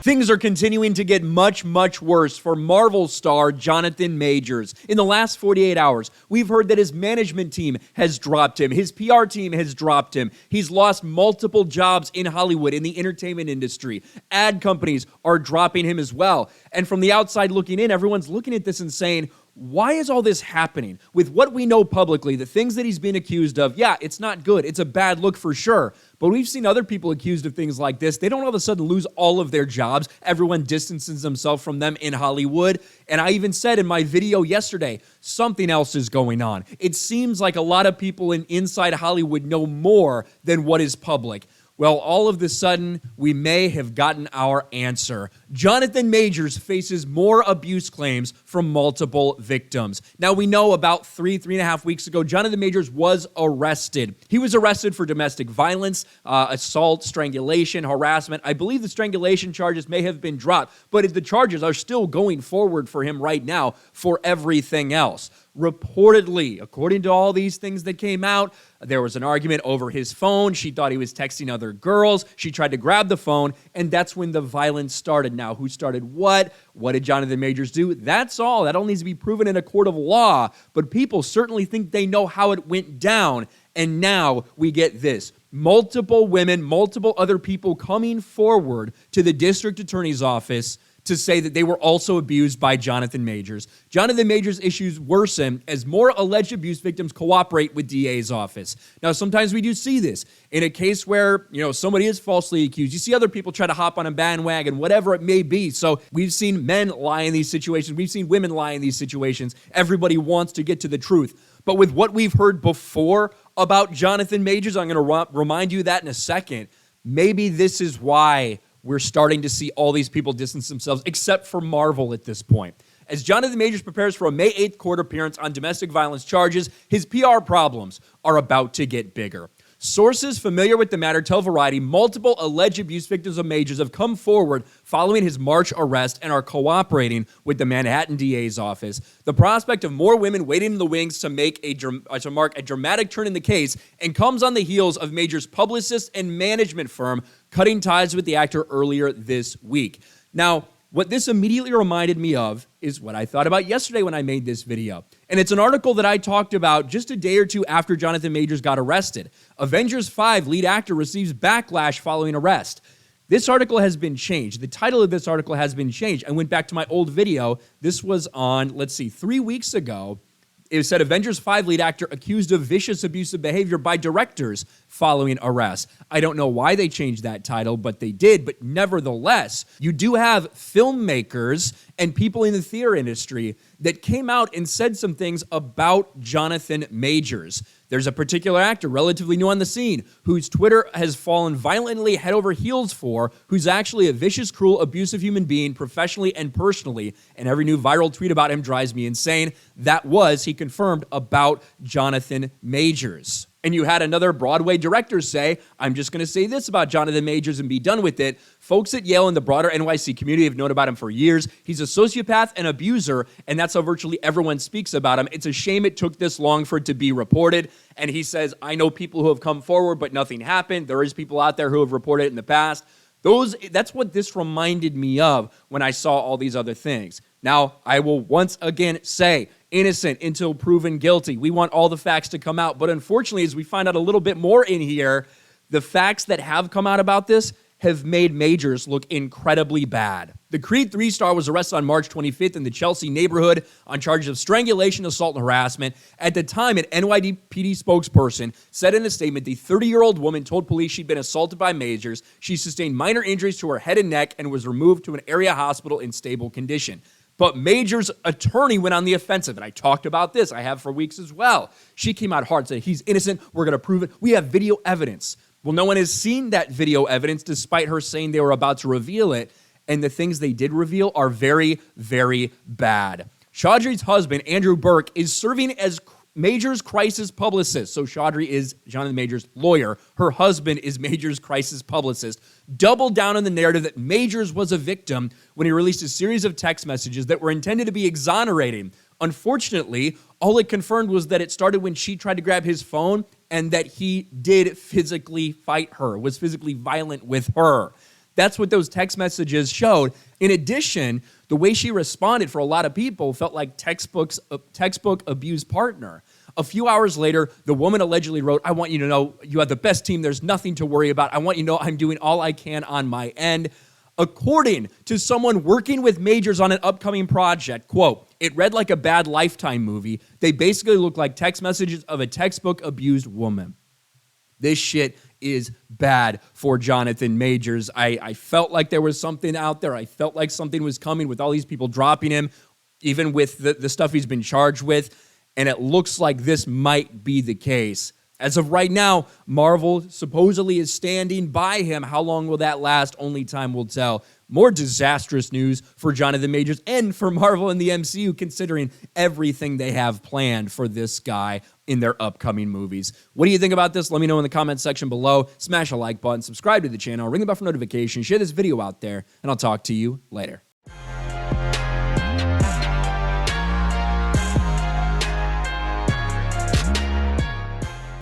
Things are continuing to get much, much worse for Marvel star Jonathan Majors. In the last 48 hours, we've heard that his management team has dropped him. His PR team has dropped him. He's lost multiple jobs in Hollywood, in the entertainment industry. Ad companies are dropping him as well. And from the outside looking in, everyone's looking at this and saying, why is all this happening? With what we know publicly, the things that he's been accused of, yeah, it's not good. It's a bad look for sure. But we've seen other people accused of things like this. They don't all of a sudden lose all of their jobs. Everyone distances themselves from them in Hollywood. And I even said in my video yesterday, something else is going on. It seems like a lot of people inside Hollywood know more than what is public. Well, all of a sudden, we may have gotten our answer. Jonathan Majors faces more abuse claims from multiple victims. Now, we know about three and a half weeks ago, Jonathan Majors was arrested. He was arrested for domestic violence, assault, strangulation, harassment. I believe the strangulation charges may have been dropped, but the charges are still going forward for him right now for everything else. Reportedly, according to all these things that came out, there was an argument over his phone. She thought he was texting other girls. She tried to grab the phone, and that's when the violence started. Now, who started what? What did Jonathan Majors do? That's all. That all needs to be proven in a court of law, but people certainly think they know how it went down, and now we get this. Multiple women, multiple other people coming forward to the district attorney's office to say that they were also abused by Jonathan Majors. Jonathan Majors' issues worsen as more alleged abuse victims cooperate with DA's office. Now, sometimes we do see this. In a case where, somebody is falsely accused, you see other people try to hop on a bandwagon, whatever it may be. So we've seen men lie in these situations. We've seen women lie in these situations. Everybody wants to get to the truth. But with what we've heard before about Jonathan Majors, I'm going to remind you that in a second, maybe this is why we're starting to see all these people distance themselves, except for Marvel at this point. As Jonathan Majors prepares for a May 8th court appearance on domestic violence charges, his PR problems are about to get bigger. Sources familiar with the matter tell Variety multiple alleged abuse victims of Majors have come forward following his March arrest and are cooperating with the Manhattan DA's office. The prospect of more women waiting in the wings to mark a dramatic turn in the case and comes on the heels of Majors' publicist and management firm cutting ties with the actor earlier this week. Now, what this immediately reminded me of is what I thought about yesterday when I made this video. And it's an article that I talked about just a day or two after Jonathan Majors got arrested. Avengers 5 lead actor receives backlash following arrest. This article has been changed. The title of this article has been changed. I went back to my old video. This was on, 3 weeks ago. It said Avengers 5 lead actor accused of vicious abusive behavior by directors following arrest. I don't know why they changed that title, but they did. But nevertheless, you do have filmmakers and people in the theater industry that came out and said some things about Jonathan Majors. There's a particular actor, relatively new on the scene, whose Twitter has fallen violently head over heels for, who's actually a vicious, cruel, abusive human being, professionally and personally, and every new viral tweet about him drives me insane. That was, he confirmed, about Jonathan Majors. And you had another Broadway director say, I'm just going to say this about Jonathan Majors and be done with it. Folks at Yale and the broader NYC community have known about him for years. He's a sociopath and abuser, and that's how virtually everyone speaks about him. It's a shame it took this long for it to be reported. And he says, I know people who have come forward, but nothing happened. There is people out there who have reported it in the past. That's what this reminded me of when I saw all these other things. Now, I will once again say, innocent until proven guilty. We want all the facts to come out. But unfortunately, as we find out a little bit more in here, the facts that have come out about this have made Majors look incredibly bad. The Creed 3 star was arrested on March 25th in the Chelsea neighborhood on charges of strangulation, assault, and harassment. At the time, an NYPD spokesperson said in a statement the 30-year-old woman told police she'd been assaulted by Majors. She sustained minor injuries to her head and neck and was removed to an area hospital in stable condition. But Majors' attorney went on the offensive, and I talked about this. I have for weeks as well. She came out hard, said, he's innocent, we're going to prove it. We have video evidence. Well, no one has seen that video evidence, despite her saying they were about to reveal it, and the things they did reveal are very, very bad. Chaudhry's husband, Andrew Burke, is serving as Majors' crisis publicist. So Chaudhry is Jonathan Majors' lawyer. Her husband is Majors' crisis publicist. Doubled down on the narrative that Majors was a victim when he released a series of text messages that were intended to be exonerating. Unfortunately, all it confirmed was that it started when she tried to grab his phone and that he did physically fight her, was physically violent with her. That's what those text messages showed. In addition, the way she responded for a lot of people felt like textbook abused partner. A few hours later, the woman allegedly wrote, "I want you to know you have the best team. There's nothing to worry about. I want you to know I'm doing all I can on my end." According to someone working with Majors on an upcoming project, quote, "It read like a bad Lifetime movie. They basically look like text messages of a textbook abused woman." This shit is bad for Jonathan Majors. I felt like there was something out there. I felt like something was coming with all these people dropping him, even with the stuff he's been charged with. And it looks like this might be the case. As of right now, Marvel supposedly is standing by him. How long will that last? Only time will tell. More disastrous news for Jonathan Majors and for Marvel and the MCU, considering everything they have planned for this guy in their upcoming movies. What do you think about this? Let me know in the comments section below. Smash a like button, subscribe to the channel, ring the bell for notifications, share this video out there, and I'll talk to you later.